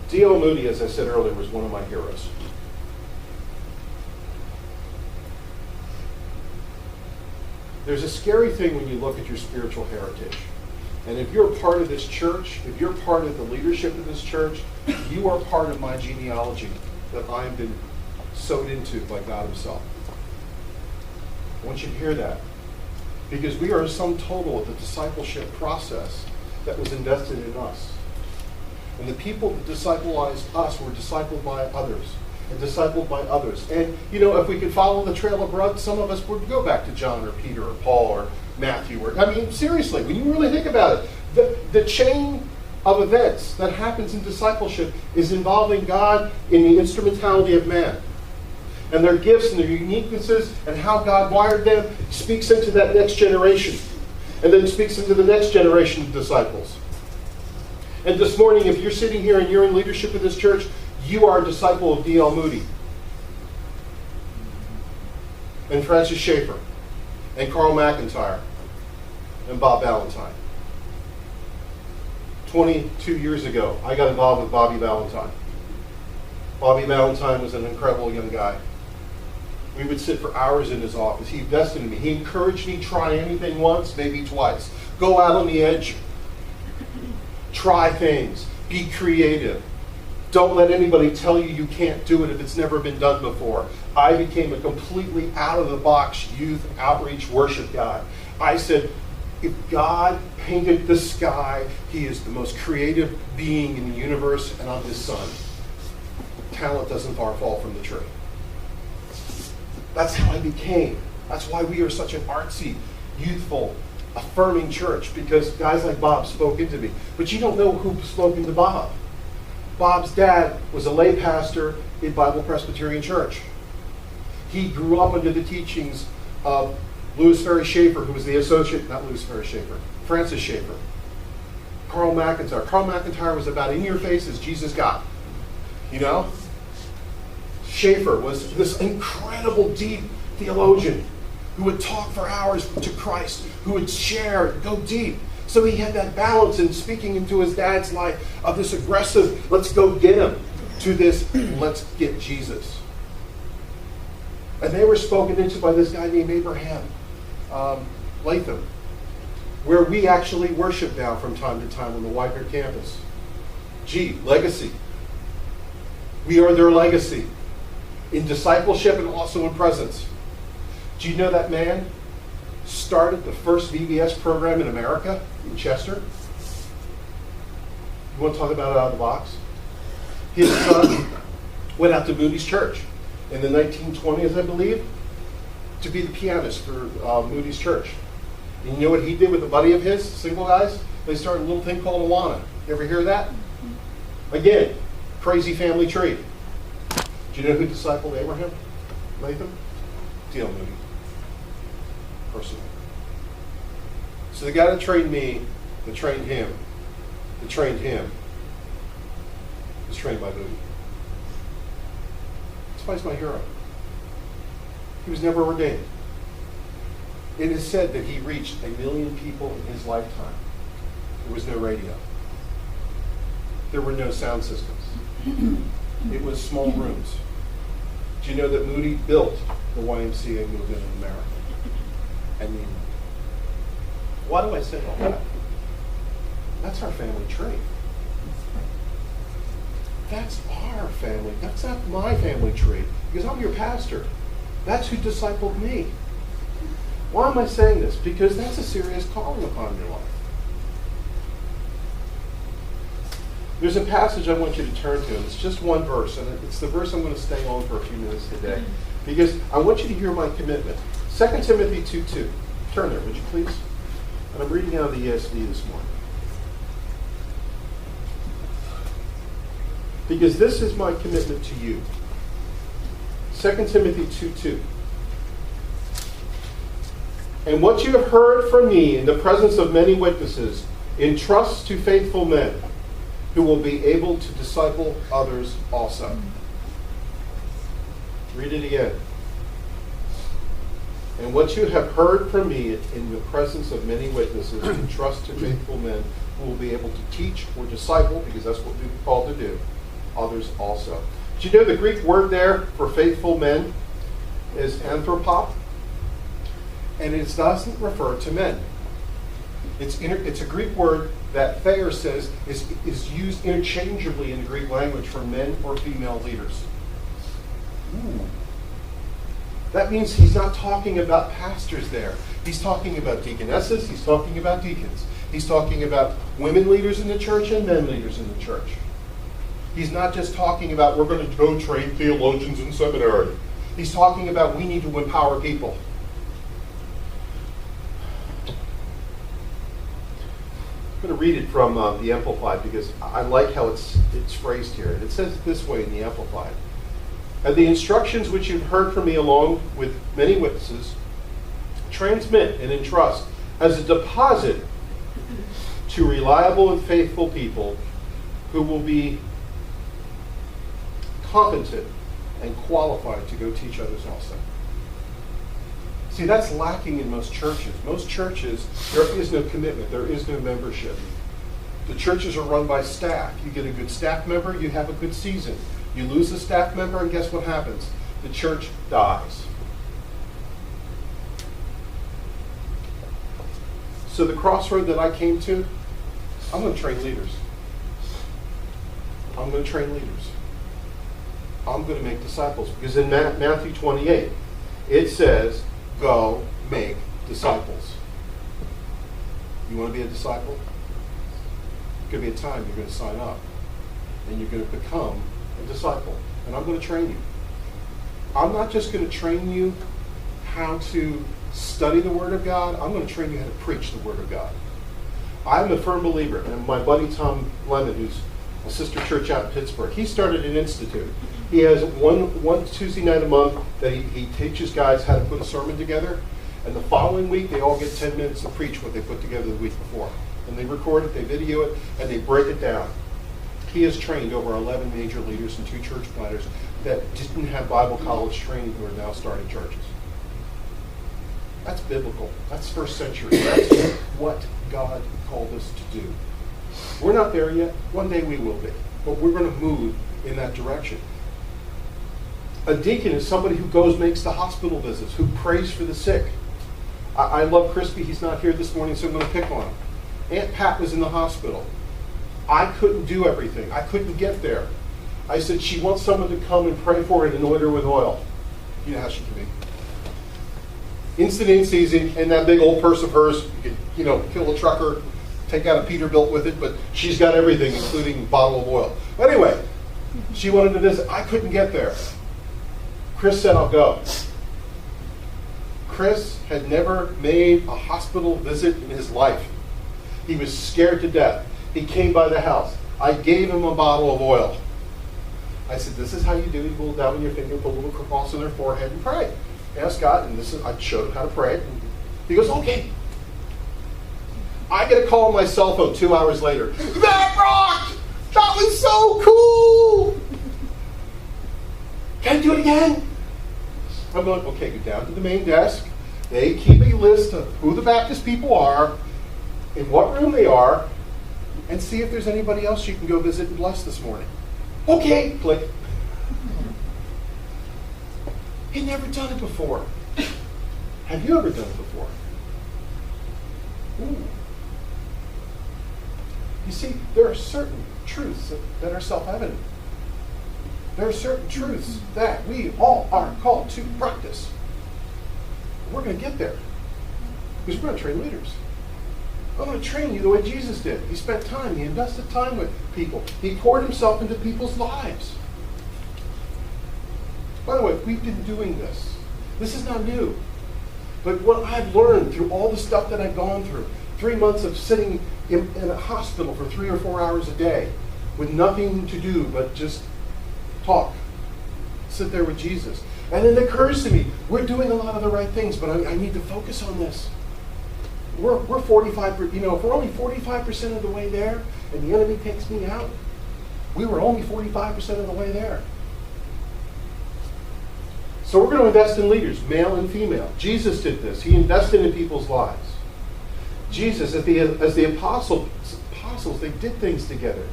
D.L. Moody, as I said earlier, was one of my heroes. There's a scary thing when you look at your spiritual heritage. And if you're a part of this church, if you're part of the leadership of this church, you are part of my genealogy that I've been sowed into by God himself. I want you to hear that. Because we are a sum total of the discipleship process that was invested in us. And the people that disciplized us were discipled by others. And discipled by others. And, you know, if we could follow the trail of blood, some of us would go back to John or Peter or Paul or Matthew. I mean, seriously, when you really think about it, the chain of events that happens in discipleship is involving God in the instrumentality of man. And their gifts and their uniquenesses and how God wired them speaks into that next generation. And then speaks into the next generation of disciples. And this morning, if you're sitting here and you're in leadership of this church, you are a disciple of D.L. Moody. And Francis Schaeffer. And Carl McIntyre. And Bob Valentine. 22 years ago, I got involved with Bobby Valentine. Bobby Valentine was an incredible young guy. We would sit for hours in his office. He invested in me. He encouraged me to try anything once, maybe twice. Go out on the edge. Try things. Be creative. Don't let anybody tell you you can't do it if it's never been done before. I became a completely out-of-the-box youth outreach worship guy. I said, if God painted the sky, he is the most creative being in the universe, and I'm his son. Talent doesn't far fall from the tree. That's how I became. That's why we are such an artsy, youthful, affirming church, because guys like Bob spoke into me. But you don't know who spoke into Bob. Bob's dad was a lay pastor in Bible Presbyterian Church. He grew up under the teachings of Louis Ferry Schaeffer, who was the associate, not Louis Ferry Schaeffer, Francis Schaeffer. Carl McIntyre. Carl McIntyre was about in your face as Jesus got. You know? Schaeffer was this incredible, deep theologian who would talk for hours to Christ, who would share, go deep. So he had that balance in speaking into his dad's life of this aggressive, let's go get him, to this, let's get Jesus. And they were spoken into by this guy named Abraham Latham, where we actually worship now from time to time on the Widener campus. Legacy. We are their legacy in discipleship and also in presence. Do you know that man started the first VBS program in America, in Chester? You want to talk about it out of the box? His son went out to Moody's Church in the 1920s, I believe, to be the pianist for Moody's Church. And you know what he did with a buddy of his, single guys? They started a little thing called Awana. You ever hear that? Again, crazy family tree. Do you know who discipled Abraham Latham? D.L. Moody. Personally. So the guy that trained me, that trained him, was trained by Moody. That's why he's my hero. He was never ordained. It is said that he reached 1 million people in his lifetime. There was no radio. There were no sound systems. It was small rooms. Do you know that Moody built the YMCA movement in America? I mean, why do I say all that? That's our family tree. That's our family. That's not my family tree, because I'm your pastor. That's who discipled me. Why am I saying this? Because that's a serious calling upon your life. There's a passage I want you to turn to, and it's just one verse, and it's the verse I'm going to stay on for a few minutes today, because I want you to hear my commitment. 2 Timothy 2:2. Turn there, would you please? And I'm reading out of the ESV this morning. Because this is my commitment to you. 2 Timothy 2:2. And what you have heard from me in the presence of many witnesses, entrust to faithful men who will be able to disciple others also. Read it again. And what you have heard from me in the presence of many witnesses, entrust to faithful men who will be able to teach or disciple, because that's what we're called to do, others also. Do you know the Greek word there for faithful men is anthropop? And it doesn't refer to men. It's a Greek word that Thayer says is used interchangeably in the Greek language for men or female leaders. Ooh. That means he's not talking about pastors there. He's talking about deaconesses. He's talking about deacons. He's talking about women leaders in the church and men leaders in the church. He's not just talking about we're going to go train theologians in seminary. He's talking about we need to empower people. I'm going to read it from the Amplified because I like how it's phrased here. It says it this way in the Amplified. And the instructions which you've heard from me along with many witnesses, transmit and entrust as a deposit to reliable and faithful people who will be competent and qualified to go teach others also. See, that's lacking in most churches. Most churches, there is no commitment. There is no membership. The churches are run by staff. You get a good staff member, you have a good season. You lose a staff member, and guess what happens? The church dies. So the crossroad that I came to, I'm going to train leaders. I'm going to train leaders. I'm going to make disciples. Because in Matthew 28, it says, go make disciples. You want to be a disciple? There's going to be a time you're going to sign up. And you're going to become a disciple. And I'm going to train you. I'm not just going to train you how to study the Word of God. I'm going to train you how to preach the Word of God. I'm a firm believer. And my buddy Tom Lemon, who's a sister church out in Pittsburgh, he started an institute. He has one Tuesday night a month that he teaches guys how to put a sermon together. And the following week, they all get 10 minutes to preach what they put together the week before. And they record it, they video it, and they break it down. He has trained over 11 major leaders and 2 church planters that didn't have Bible college training who are now starting churches. That's biblical. That's first century. That's what God called us to do. We're not there yet. One day we will be. But we're going to move in that direction. A deacon is somebody who goes, makes the hospital visits, who prays for the sick. I love Crispy. He's not here this morning, so I'm going to pick on him. Aunt Pat was in the hospital. I couldn't do everything. I couldn't get there. I said, she wants someone to come and pray for her and anoint her with oil. You know how she can be. Instant in season, and that big old purse of hers, you could, kill a trucker, take out a Peterbilt with it, but she's got everything, including a bottle of oil. But anyway, she wanted to visit. I couldn't get there. Chris said, I'll go. Chris had never made a hospital visit in his life. He was scared to death. He came by the house. I gave him a bottle of oil. I said, this is how you do it. You hold down on your finger, put a little cross on their forehead, and pray. Ask God, and I showed him how to pray. And he goes, okay. I get a call on my cell phone 2 hours later. That rocked! That was so cool! Can I do it again? I'm going, okay, go down to the main desk. They keep a list of who the Baptist people are, in what room they are, and see if there's anybody else you can go visit and bless this morning. Okay, click. He'd never done it before. Have you ever done it before? Ooh. You see, there are certain truths that are self-evident. There are certain truths that we all are called to practice. We're going to get there because we're going to train leaders. I'm going to train you the way Jesus did. He spent time. He invested time with people. He poured himself into people's lives. By the way, we've been doing this. This is not new. But what I've learned through all the stuff that I've gone through, 3 months of sitting in a hospital for 3 or 4 hours a day with nothing to do but just talk, sit there with Jesus. And it occurs to me, we're doing a lot of the right things, but I need to focus on this. We're 45, if we're only 45% of the way there, and the enemy takes me out, we were only 45% of the way there. So we're going to invest in leaders, male and female. Jesus did this. He invested in people's lives. Jesus, as the apostles, they did things together.